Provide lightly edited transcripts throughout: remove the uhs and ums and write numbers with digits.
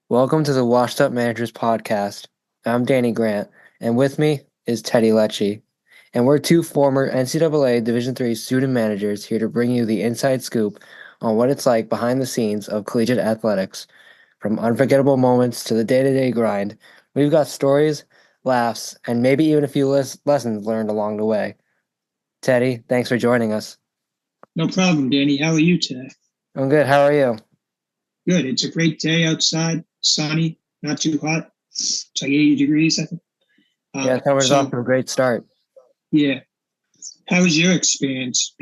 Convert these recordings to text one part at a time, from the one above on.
Welcome to the Washed Up Managers Podcast. I'm Danny Grant, and with me is Teddy Lecce. And we're two former NCAA Division III student managers here to bring you the inside scoop on what it's like behind the scenes of collegiate athletics. From unforgettable moments to the day-to-day grind, we've got stories, laughs, and maybe even a few lessons learned along the way. Teddy, thanks for joining us. No problem, Danny. How are you today? I'm good. How are you? Good. It's a great day outside, sunny, not too hot. It's like 80 degrees, I think. Yeah, summer's off So, to a great start. yeah. How was your experience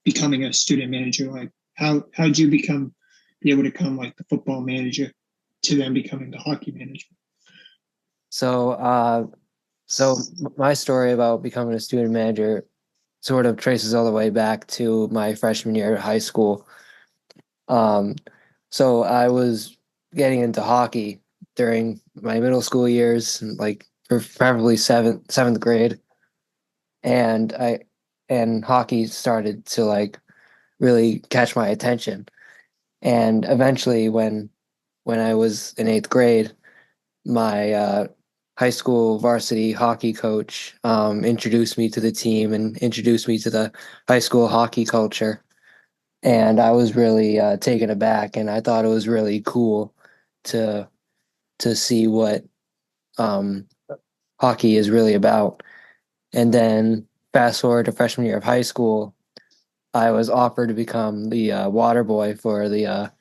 becoming a student manager? Like, how'd you be able to become like the football manager to then becoming the hockey manager? So, uh, so my story about becoming a student manager sort of traces all the way back to my freshman year of high school. Um, so I was getting into hockey during my middle school years, like probably seventh grade, and hockey started to like really catch my attention. And eventually, when I was in eighth grade, my high school varsity hockey coach introduced me to the team and introduced me to the high school hockey culture. And I was really taken aback, and I thought it was really cool to see what um, hockey is really about. And then fast forward to freshman year of high school, I was offered to become the water boy for the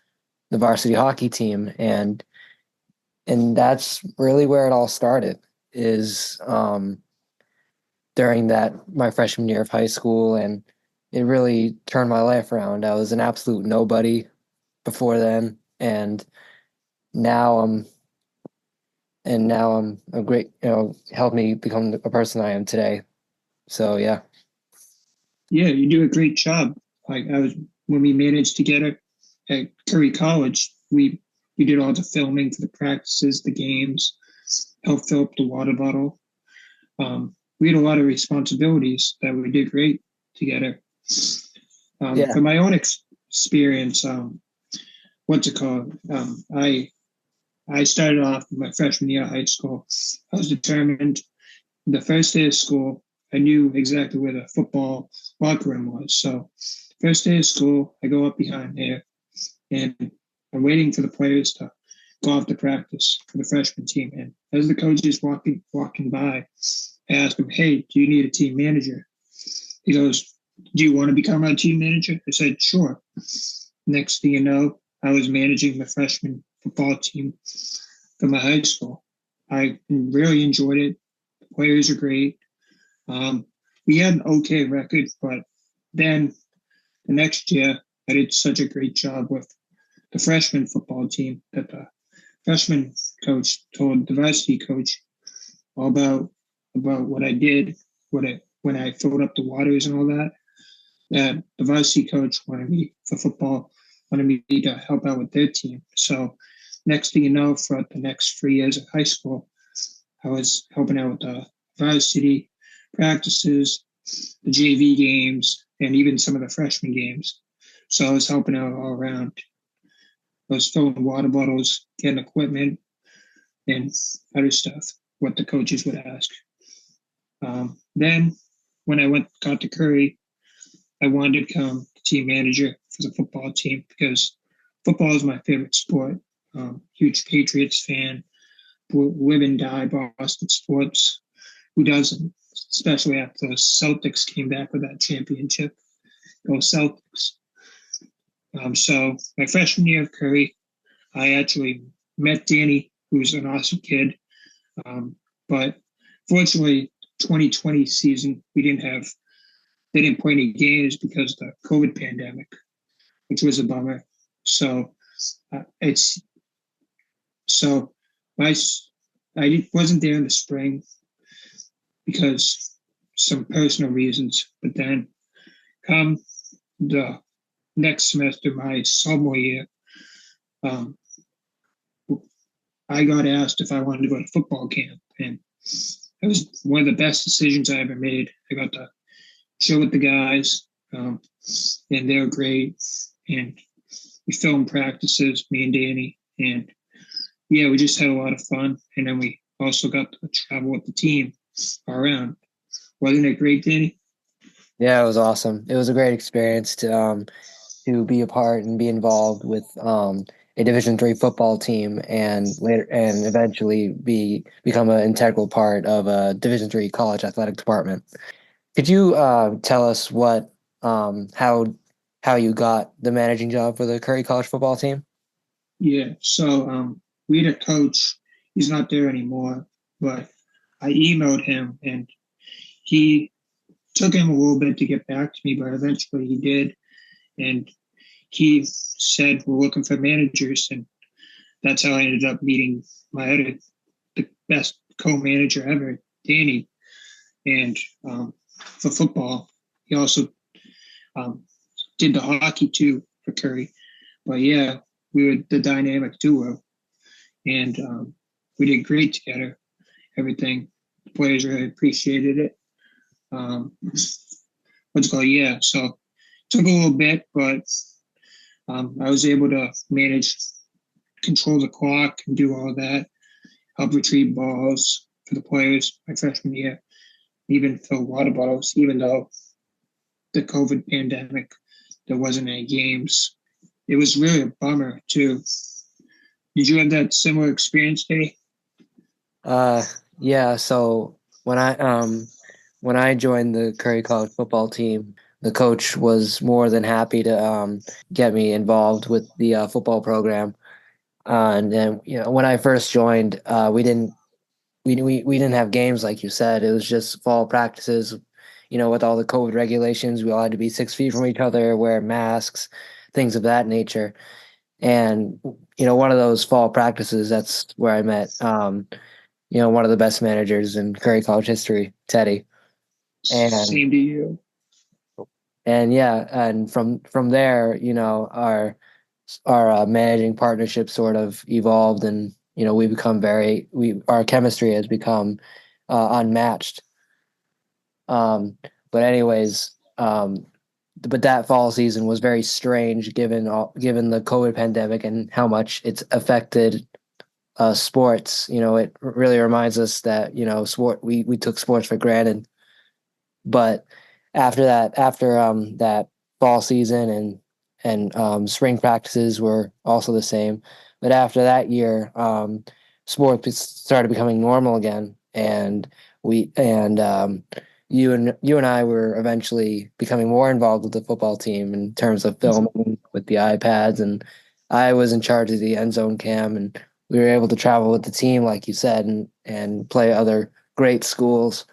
varsity hockey team, and that's really where it all started. Is during that my freshman year of high school, and it really turned my life around. I was an absolute nobody before then, now I'm now I'm a great, helped me become a person I am today. So yeah. Yeah, you do a great job. Like I was when we managed to get it at Curry College, we did all the filming for the practices, the games, helped fill up the water bottle. We had a lot of responsibilities that we did great together. Yeah. From my own experience, what's it called? I started off my freshman year of high school. I was determined. The first day of school, I knew exactly where the football locker room was. So, first day of school, I go up behind there, and I'm waiting for the players to go off to practice for the freshman team. And as the coach is walking by, I ask him, "Hey, do you need a team manager?" He goes, "Do you want to become our team manager?" I said, "Sure." Next thing you know, I was managing the freshman football team for my high school. I really enjoyed it. The players are great. Um, we had an okay record, but then the next year, I did such a great job with the freshman football team that the freshman coach told the varsity coach all about what I did, when I filled up the waters and all that. That the varsity coach wanted me for football, wanted me to help out with their team. So next thing you know, for the next 3 years of high school, I was helping out with the varsity practices, the JV games, and even some of the freshman games. So I was helping out all around. I was filling water bottles, getting equipment, and other stuff, what the coaches would ask. Then when I got to Curry, I wanted to become the team manager for the football team because football is my favorite sport. Huge Patriots fan, live and die Boston sports. Who doesn't? Especially after the Celtics came back with that championship. Go Celtics. So my freshman year of Curry, I actually met Danny, who's an awesome kid. But fortunately, 2020 season, they didn't play any games because of the COVID pandemic, which was a bummer. So it's so my I wasn't there in the spring because some personal reasons. But then come the next semester, my sophomore year, um, I got asked if I wanted to go to football camp, and it was one of the best decisions I ever made. I got to chill with the guys, and they're great. And we filmed practices, me and Danny, and yeah, we just had a lot of fun, and then we also got to travel with the team around. Wasn't it great, Danny? Yeah, it was awesome. It was a great experience to be a part and be involved with a Division III football team and later and eventually become an integral part of a Division III college athletic department. Could you tell us what how you got the managing job for the Curry College football team? Yeah. So we had a coach. He's not there anymore, but I emailed him, and he took him a little bit to get back to me, but eventually he did. And he said, "We're looking for managers," and that's how I ended up meeting my other, the best co-manager ever, Danny. And for football, he also um, did the hockey too for Curry. But yeah, we were the dynamic duo, and we did great together. Everything, the players really appreciated it. What's it called? Yeah, so it took a little bit, but I was able to manage, control the clock, and do all that. Help retrieve balls for the players my freshman year, even fill water bottles, even though the COVID pandemic, there wasn't any games. It was really a bummer too. Did you have that similar experience, Dave? Uh, yeah, so when I joined the Curry College football team, the coach was more than happy to get me involved with the football program. And then, when I first joined, we didn't have games like you said. It was just fall practices. With all the COVID regulations, we all had to be 6 feet from each other, wear masks, things of that nature. And one of those fall practices, that's where I met one of the best managers in Curry College history, Teddy. And Same to you. and yeah, and from there, our managing partnership sort of evolved, and we become we our chemistry has become unmatched. But anyways, but that fall season was very strange given the COVID pandemic and how much it's affected sports. It really reminds us that we took sports for granted. But after that fall season and spring practices were also the same. But after that year, sports started becoming normal again, and we and you and I were eventually becoming more involved with the football team in terms of filming with the iPads, and I was in charge of the end zone cam, and we were able to travel with the team, like you said, and play other great schools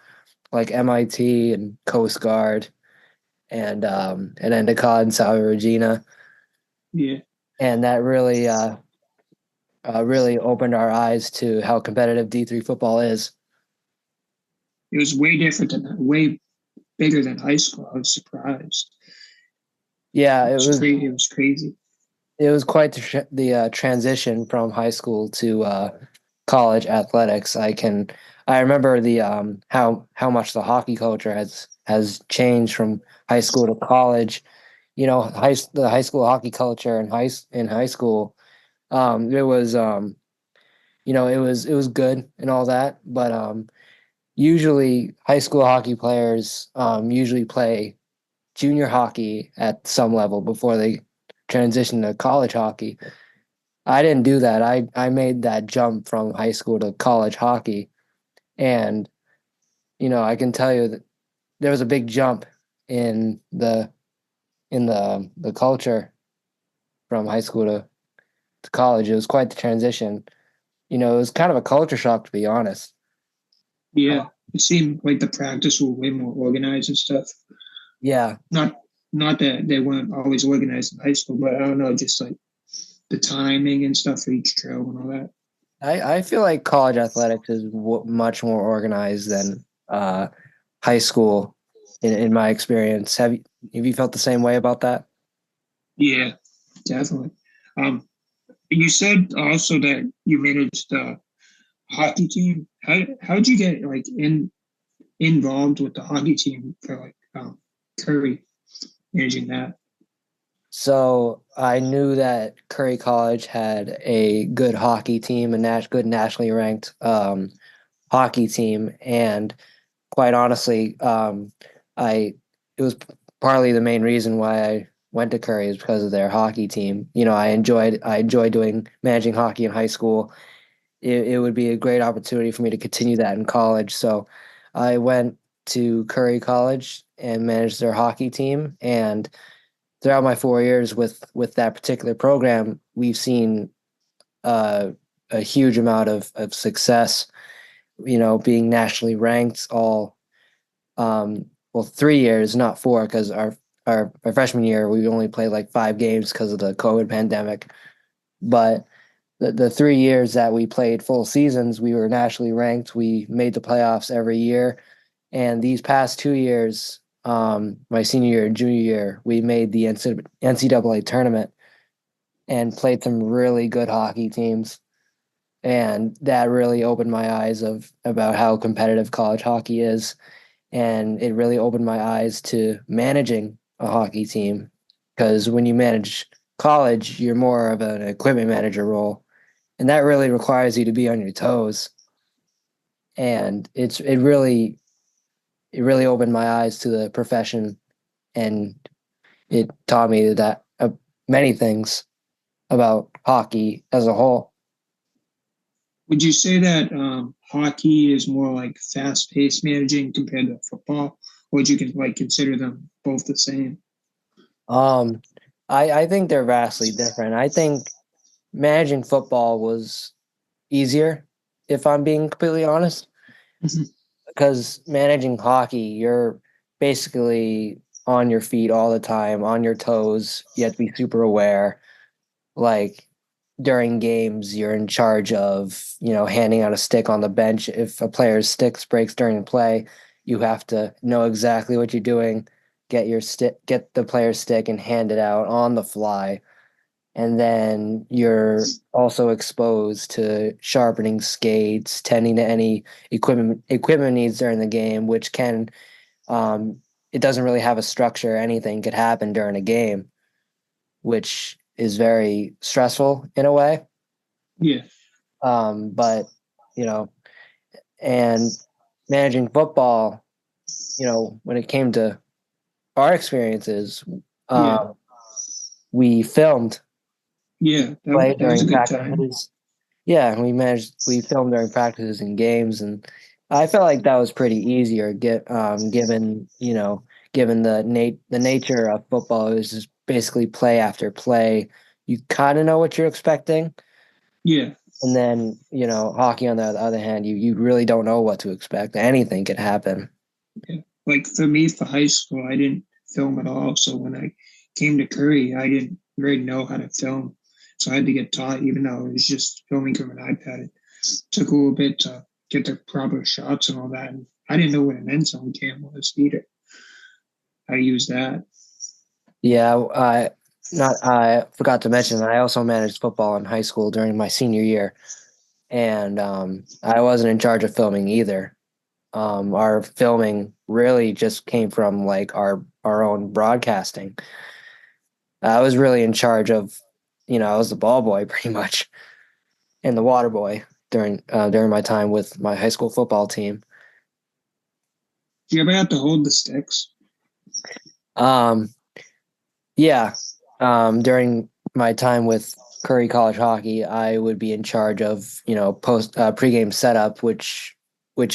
like MIT and Coast Guard and Endicott and Salve Regina, Yeah, and that really opened our eyes to how competitive D3 football is. it was way different than way bigger than high school. I was surprised. Yeah, It was crazy. It was crazy. it was quite the transition from high school to college athletics. I remember the how much the hockey culture has changed from high school to college. The high school hockey culture in high school, it was it was good and all that, but usually high school hockey players usually play junior hockey at some level before they transition to college hockey. I didn't do that. I made that jump from high school to college hockey, and I can tell you that there was a big jump in the culture from high school to college. It was quite the transition. It was kind of a culture shock, to be honest. Yeah, it seemed like the practice were way more organized and stuff. Yeah, Not not that they weren't always organized in high school, but I don't know, just like the timing and stuff for each drill and all that. I feel like college athletics is much more organized than high school, in my experience. Have you felt the same way about that? Yeah, definitely. Um, you said also that you managed the hockey team. How did you get like involved with the hockey team for like Curry managing that? So I knew that Curry College had a good hockey team, a good nationally ranked hockey team, and quite honestly, I it was partly the main reason why I went to Curry is because of their hockey team. I enjoyed doing managing hockey in high school. It would be a great opportunity for me to continue that in college. So I went to Curry College and managed their hockey team. And throughout my 4 years with that particular program, we've seen uh, a huge amount of success. Being nationally ranked all well 3 years, not four, because our freshman year we only played like 5 games because of the COVID pandemic. But the 3 years that we played full seasons, we were nationally ranked. We made the playoffs every year. And these past 2 years, my senior year and junior year, we made the NCAA tournament and played some really good hockey teams. And that really opened my eyes of about how competitive college hockey is. And it really opened my eyes to managing a hockey team. Because when you manage college, you're more of an equipment manager role, and that really requires you to be on your toes. And it really opened my eyes to the profession, and it taught me that many things about hockey as a whole. Would you say that hockey is more like fast-paced managing compared to football, or would you like consider them both the same? um I think they're vastly different. I think managing football was easier, if I'm being completely honest, Mhm. because managing hockey, you're basically on your feet all the time, on your toes. You have to be super aware. Like during games, you're in charge of, handing out a stick on the bench. If a player's sticks breaks during the play, you have to know exactly what you're doing, get the player's stick and hand it out on the fly. And then you're also exposed to sharpening skates, tending to any equipment needs during the game, which can um, it doesn't really have a structure. Anything could happen during a game, which is very stressful in a way. Yeah, But you know, and managing football, when it came to our experiences, yeah, um, we filmed yeah. play That was a during good time. practices. Yeah, we filmed during practices and games, and I felt like that was pretty easier. Given the nature of football is just basically play after play. You kind of know what you're expecting, Yeah, and then hockey on the other hand, you really don't know what to expect. Anything could happen. yeah. Like for me, for high school, I didn't film at all. So when I came to Curry, I didn't really know how to film. So I had to get taught, even though it was just filming from an iPad. It took a little bit to get the proper shots and all that. And I didn't know what an end zone cam was either. How to use that. Yeah, I forgot to mention I also managed football in high school during my senior year, and I wasn't in charge of filming either. Our filming really just came from like our own broadcasting. I was really in charge of, I was the ball boy pretty much and the water boy during my time with my high school football team. Do you ever have to hold the sticks? Um, yeah, during my time with Curry College hockey, I would be in charge of, post pregame setup, which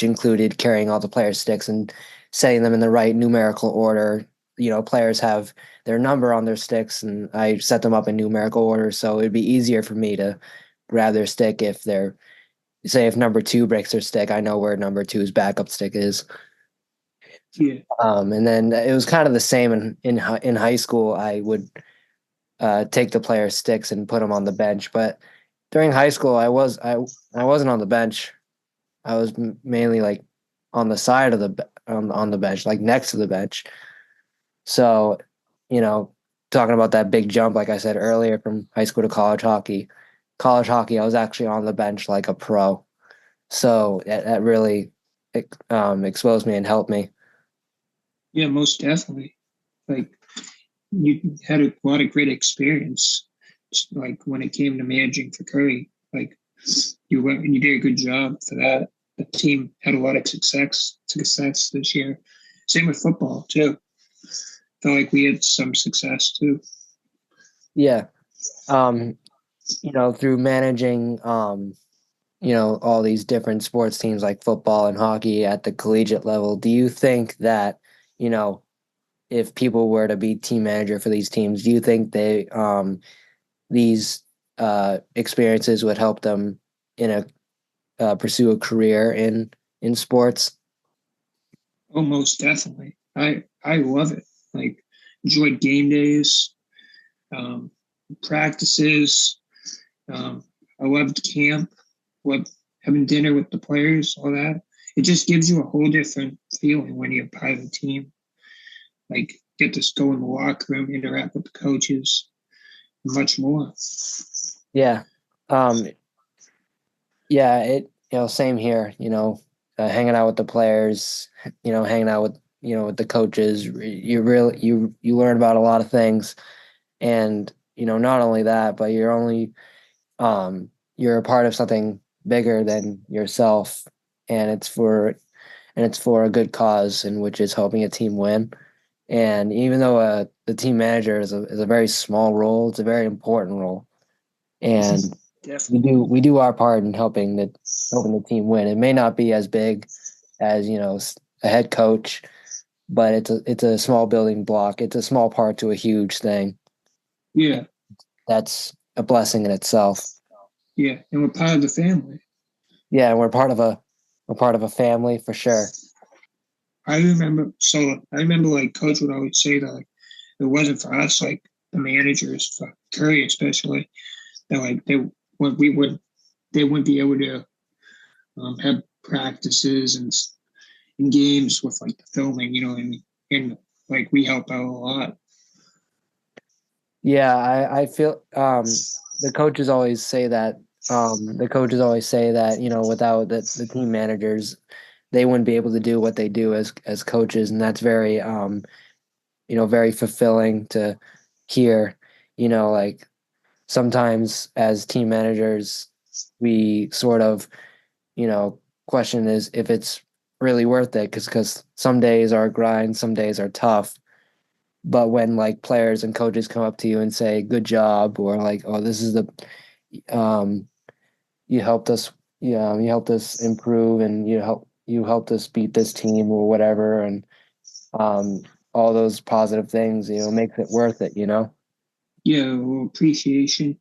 included carrying all the players' sticks and setting them in the right numerical order. Players have their number on their sticks, and I set them up in numerical order, so it'd be easier for me to grab their stick if they're say if number two breaks their stick, I know where number two's backup stick is. Yeah, And then it was kind of the same in high school. I would take the players' sticks and put them on the bench. But during high school, I wasn't on the bench. I was mainly like on the side of on the bench, like next to the bench. So, you know, talking about that big jump, like I said earlier, from high school to college hockey, I was actually on the bench like a pro. So that really exposed me and helped me. yeah, most definitely. Like you had a lot of great experience, like when it came to managing for Curry. Like you went and you did a good job for that. The team had a lot of success this year. Same with football too. Felt like we had some success too. Yeah. Um, through managing all these different sports teams like football and hockey at the collegiate level, do you think that, you know, if people were to be team manager for these teams, do you think these experiences would help them in a pursue a career in sports? Oh, most definitely. I love it. Like enjoyed game days, um, practices. Um, I loved camp. Loved having dinner with the players. All that. It just gives you a whole different feeling when you're part of the team. Like get to go in the locker room, interact with the coaches, and much more. Yeah. Um, yeah, same here, hanging out with the players, hanging out with, with the coaches, you learn about a lot of things. And, not only that, but you're a part of something bigger than yourself. And it's for a good cause, and which is helping a team win. And even though the team manager is a very small role, it's a very important role. And Definitely. we do our part in helping the team win. It may not be as big as a head coach, but it's a small building block. It's a small part to a huge thing. Yeah, That's a blessing in itself. yeah, and we're part of the family. Yeah, and we're part of a family for sure. I remember like coach would always say that like it wasn't for us, like the managers, for Curry especially, that like when we would they wouldn't be able to have practices and games with like the filming, and like we help out a lot. Yeah, I feel the coaches always say that, without the team managers, they wouldn't be able to do what they do as coaches, and that's very very fulfilling to hear. Like sometimes as team managers, we sort of, question is if it's really worth it, because some days are grind, some days are tough. But when like players and coaches come up to you and say good job, or like, oh, this is the um you helped us, you helped us improve, and you helped us beat this team or whatever, and um all those positive things, makes it worth it, Yeah, a little appreciation.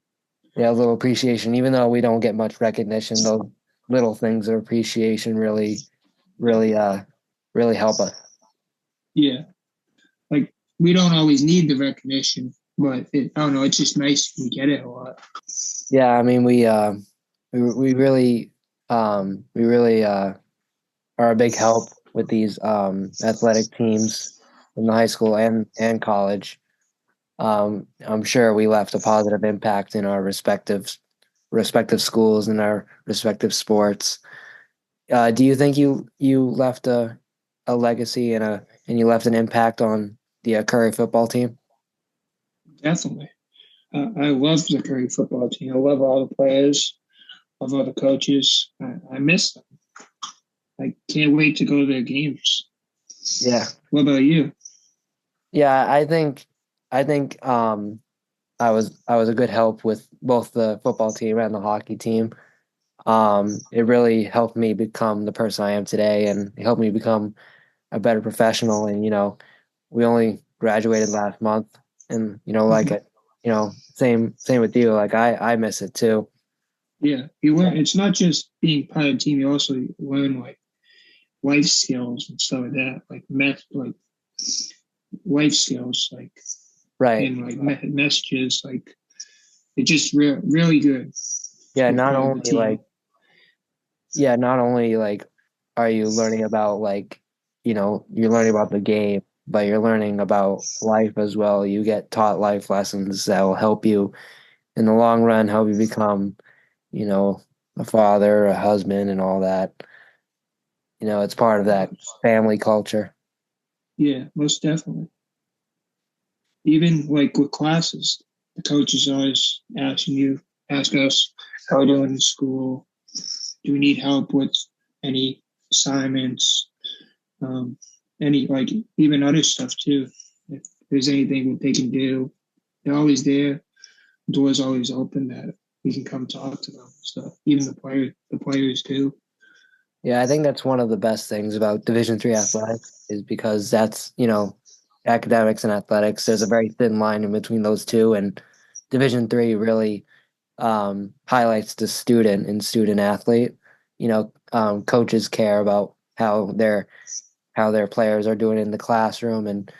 yeah, a little appreciation. Even though we don't get much recognition, those little things of appreciation really really help us. Yeah, like we don't always need the recognition, but I don't know. It's just nice we get it a lot. Yeah, I mean, we really are a big help with these athletic teams in the high school and college. I'm sure we left a positive impact in our respective schools and our respective sports. Do you think you left a legacy and you left an impact on the Curry football team? Definitely. I love the Curry football team. I love all the players. Love all the coaches. I miss them. I can't wait to go to their games. Yeah, What about you? yeah. I think I was a good help with both the football team and the hockey team. It really helped me become the person I am today, and it helped me become a better professional. And we only graduated last month, and like it, same with you. Like I miss it too. Yeah, you learn. It's not just being part of the team. You also learn like life skills and stuff like that, like life skills, like Right. and like messages. Like it's just really good to Yeah. be part of the team. Not only like are you learning about like, you're learning about the game, but you're learning about life as well. You get taught life lessons that will help you in the long run, help you become, you know, a father, a husband, and all that. It's part of that family culture. Yeah, most definitely. even like with classes, the coaches always ask us how we're doing in school. Do we need help with any assignments? Um, any like even other stuff too. If there's anything that they can do, they're always there. Doors always open that we can come talk to them and stuff. Even the players too. Yeah, I think that's one of the best things about Division 3 athletics is because that's, academics and athletics. There's a very thin line in between those two, and Division 3 really highlights the student and student athlete. Coaches care about how their players are doing in the classroom, and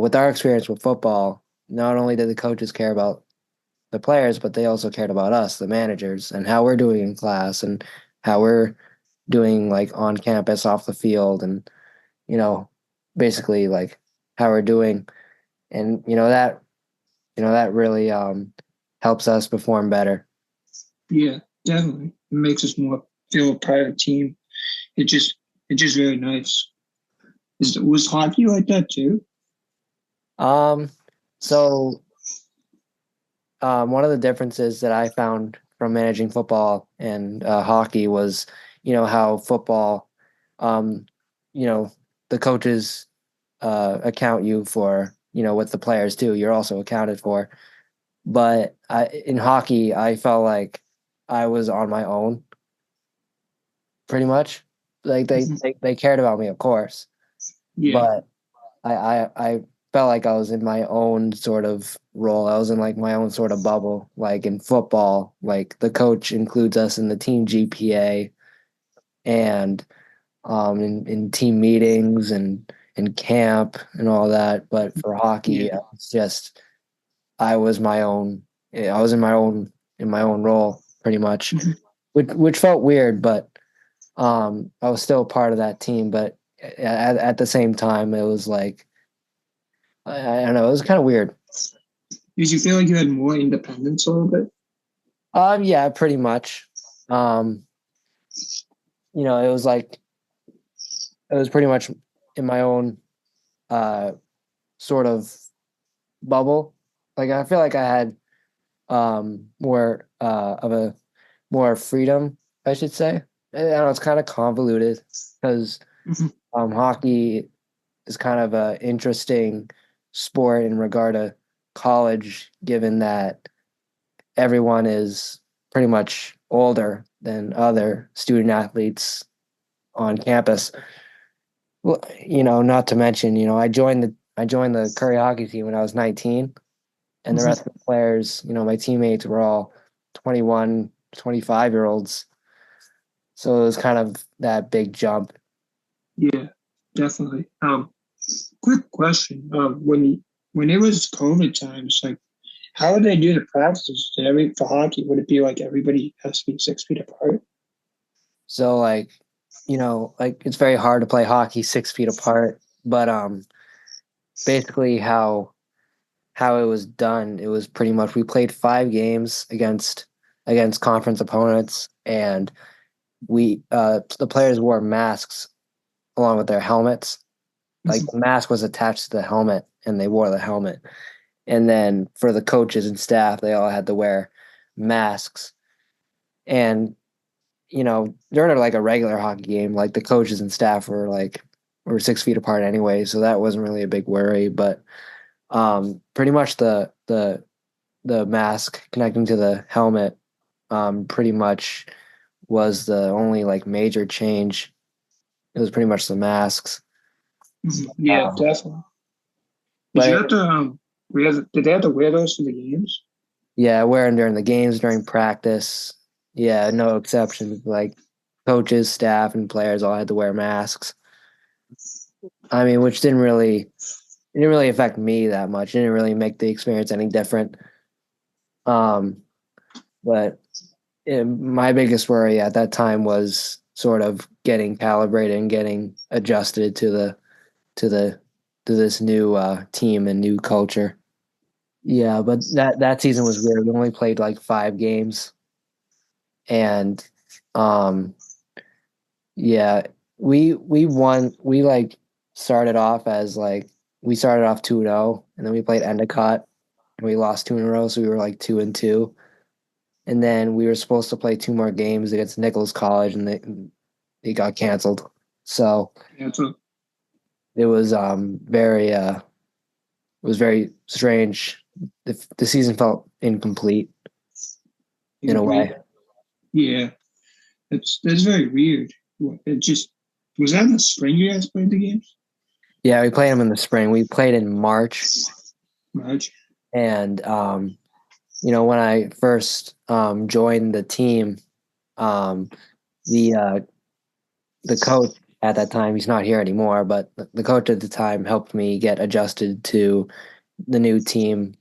with our experience with football, not only did the coaches care about the players, but they also cared about us, the managers, and how we're doing in class and how we're doing like on campus, off the field, and you know, basically like how we're doing, and that really helps us perform better. Yeah, definitely. It makes us more feel a part of the team. It just it's just very nice. Was hockey like that too? Um, so one of the differences that I found from managing football and hockey was, how football, um, you know, the coaches account you for, with the players too. You're also accounted for. But in hockey, I felt like I was on my own pretty much. Like Mhm. they cared about me, of course, Yeah. but I felt like I was in my own sort of role. I was in like my own sort of bubble. Like in football, like the coach includes us in the team GPA and in team meetings and in camp and all that. But for hockey, Yeah. it's just I was my own. I was in my own role pretty much, Mhm. which felt weird, but I was still part of that team. But at the same time, it was like I don't know. It was kind of weird. Did you feel like you had more independence a little bit? Yeah, pretty much. Um, it was like it was pretty much in my own uh sort of bubble. Like I feel like I had more of a more freedom, I should say. I don't know, it's kind of convoluted because Mhm. hockey is kind of a interesting sport in regard to college, given that everyone is pretty much older than other student athletes on campus. Well, not to mention, I joined the Curry hockey team when I was 19, and the Mhm. rest of the players, my teammates were all 21, 25-year olds. So it was kind of that big jump. Yeah, definitely. Quick question. When it was COVID times, like how would they do the practices? For hockey, would it be like everybody has to be 6 feet apart? So like it's very hard to play hockey 6 feet apart, but basically how it was done, it was pretty much we played 5 games against conference opponents, and we the players wore masks along with their helmets. Like the mask was attached to the helmet, and they wore the helmet. And then for the coaches and staff, they all had to wear masks. And during like a regular hockey game, like the coaches and staff were 6 feet apart anyway, so that wasn't really a big worry. But pretty much the mask connecting to the helmet pretty much was the only like major change. It was pretty much the masks. Mhm. Yeah, Um, definitely. Did you but have to did they have to wear those to the games? yeah, wearing during the games, during practice. Yeah, no exceptions. Like coaches, staff, and players all had to wear masks. I mean, which didn't really affect me that much. It didn't really make the experience any different. Um, but my biggest worry at that time was sort of getting calibrated and getting adjusted to the to this new team and new culture. Yeah, but that season was weird. We only played like 5 games, and um, yeah, we won. We like started off as like we started off 2-0, and then we played Endicott, and we lost two in a row, so we were like 2-2. And then we were supposed to play two more games against Nichols College, and they got canceled. So Yeah, so it was very strange. The season felt incomplete in a way. yeah, that's very weird. It just was that in the spring you guys played the games? Yeah, we played them in the spring. We played in March, March. and when I first joined the team, um, the coach at that time, he's not here anymore, but the coach at the time helped me get adjusted to the new team.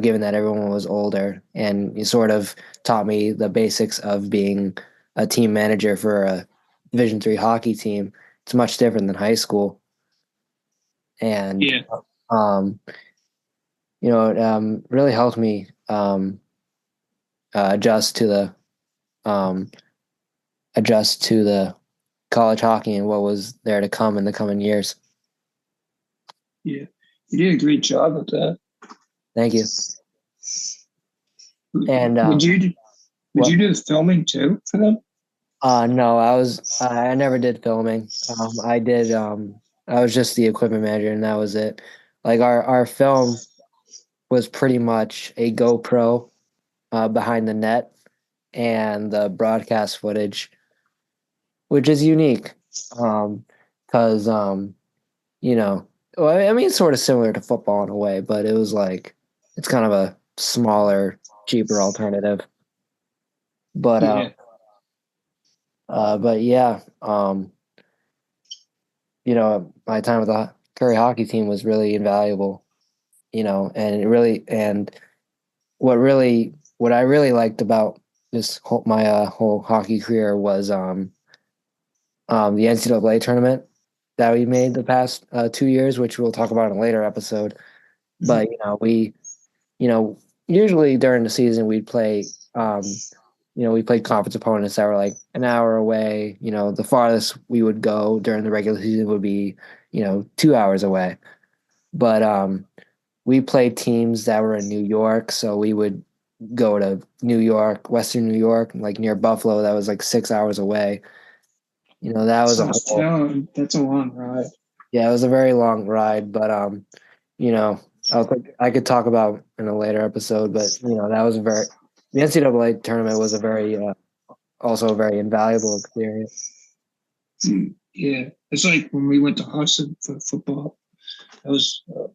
Given that everyone was older, and he sort of taught me the basics of being a team manager for a Division 3 hockey team. It's much different than high school, and Yeah, um, it really helped me adjust to um, the college hockey and what was there to come in the coming years. yeah, you did a great job with that. Thank you. And Would you do, would what? you do the filming too for them? No, I never did filming. I was just the equipment manager, and that was it. Like our film was pretty much a GoPro behind the net and the broadcast footage, which is unique. Because you know, well, I mean, it's sort of similar to football in a way, but it was like it's kind of a smaller, cheaper alternative. But Yeah, but yeah, my time with the Curry hockey team was really invaluable. And it really and what I really liked about my whole hockey career was the NCAA tournament that we made the past 2 years, which we'll talk about in a later episode. But you know, usually during the season we'd play. We played conference opponents that were like an hour away. The farthest we would go during the regular season would be 2 hours away. But we played teams that were in New York, so we would go to New York, Western New York, like near Buffalo. That was like 6 hours away. That was a whole. That's a long ride. Yeah, it was a very long ride, but you know, I could talk about in a later episode, but that was the NCAA tournament was a very also a very invaluable experience. Yeah, it's like when we went to Austin for football. That was a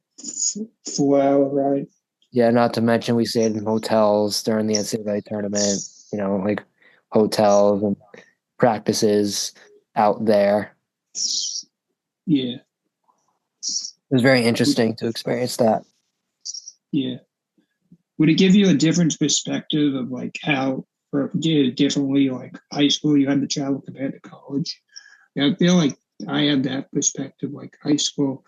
4 hour ride. Yeah, not to mention we stayed in hotels during the NCAA tournament. Like hotels and practices out there. Yeah, It was very interesting to experience that. yeah. Would it give you a different perspective of like how, or did it differently, like high school, you had to travel compared to college? Yeah, I feel like I had that perspective. Like high school,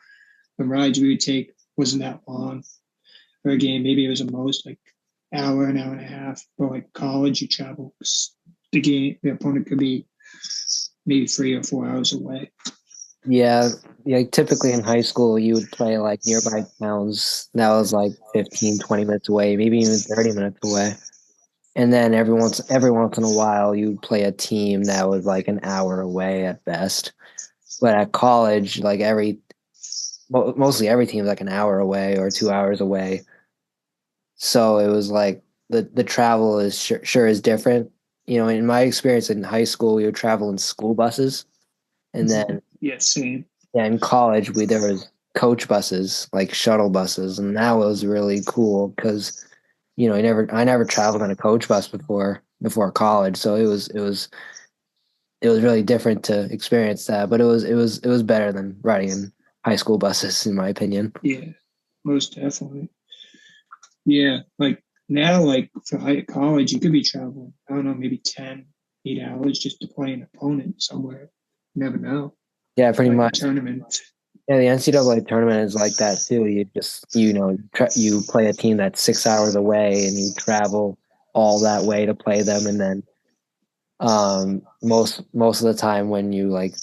the rides we would take wasn't that long for a game. Maybe it was the most like an hour and a half. But like college, you travel. The opponent could be maybe 3 or 4 hours away. Yeah, typically in high school you would play like nearby towns that was like 15, 20 minutes away, maybe even 30 minutes away. And then every once in a while you would play a team that was like an hour away at best. But at college, like mostly every team is like an hour away or 2 hours away. So it was like the travel is sure is different. In my experience in high school, we would travel in school buses, and then Yeah, same. yeah, in college there was coach buses, like shuttle buses, and that was really cool because I never traveled on a coach bus before college, so it was really different to experience that, but it was better than riding in high school buses, in my opinion. Yeah, most definitely. Yeah, like now, like for high college, you could be traveling, I don't know, maybe 10, 8 hours just to play an opponent somewhere. You never know. Yeah, pretty Like a much. tournament. Yeah, the NCAA tournament is like that too. You just you play a team that's 6 hours away, and you travel all that way to play them, and then most of the time when you like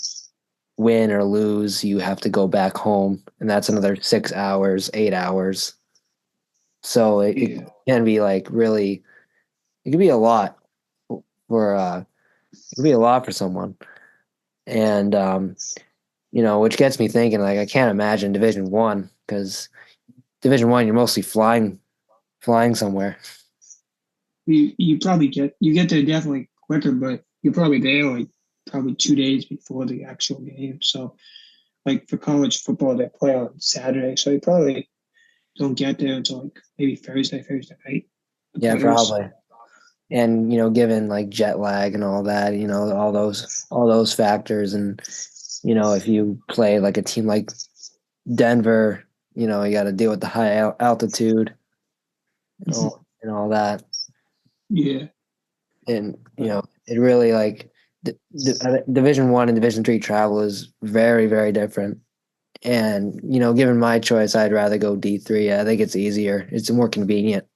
win or lose, you have to go back home, and that's another 6 hours, 8 hours. So it Yeah. can be like really, it can be a lot for it can be a lot for someone. And which gets me thinking, like I can't imagine Division 1, because Division 1 you're mostly flying somewhere. You probably get there definitely quicker, but you're probably there like probably 2 days before the actual game. So like for college football, they play on Saturday, so you probably don't get there until like maybe Thursday night. The Yeah, players. probably. And given like jet lag and all that, all those factors, and if you play like a team like Denver, you got to deal with the high altitude and all that. Yeah. And it really like Division 1 and Division 3 travel is very, very different. And given my choice, I'd rather go D3. I think it's easier. It's more convenient,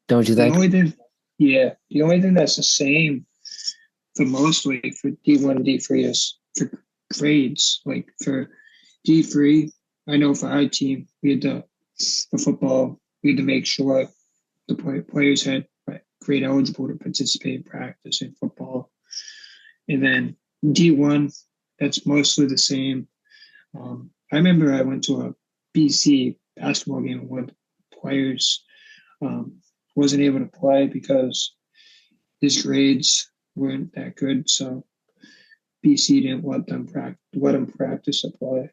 don't you The think? only thing, yeah, the only thing that's the same for mostly for D1 and D3 is for grades. Like for D3, I know for our team, we had to, for football, we had to make sure the players had grade eligible to participate in practice in football. And then D1, that's mostly the same. I remember I went to a BC basketball game and one of the players um, wasn't able to play because his grades weren't that good. So BC didn't let him practice or play.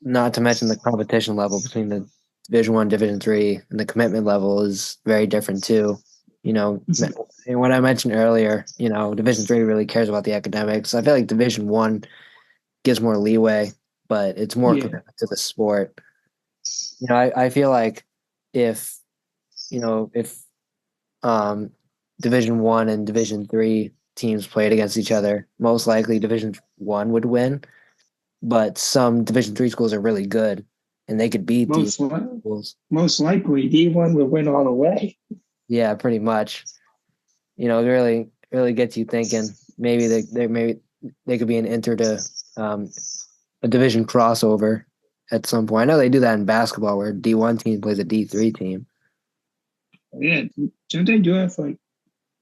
Not to mention the competition level between the Division 1, Division 3, and the commitment level is very different too. And what I mentioned earlier, Division 3 really cares about the academics. I feel like Division 1 gives more leeway, but it's more Yeah, commitment to the sport. I feel like if if Division 1 and Division 3 teams played against each other, most likely Division 1 would win. But some Division 3 schools are really good, and they could beat these most li- schools. most likely D1 will win all the way. Yeah, pretty much. It really really gets you thinking. Maybe they could be an inter to um, a division crossover at some point. I know they do that in basketball, where D1 team plays a D3 team. Yeah, don't they do that for like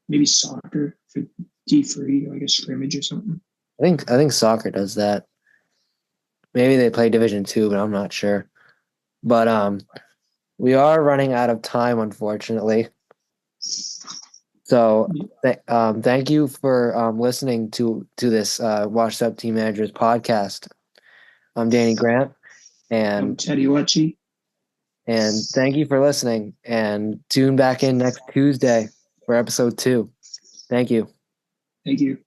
maybe soccer for D3, like a scrimmage or something? I think soccer does that. Maybe they play Division 2, but I'm not sure. But we are running out of time, unfortunately. So thank you for listening to this Washed Up Team Managers podcast. I'm Danny Grant, and Teddy Lucky. thank you for listening. And tune back in next Tuesday for episode 2. Thank you. Thank you.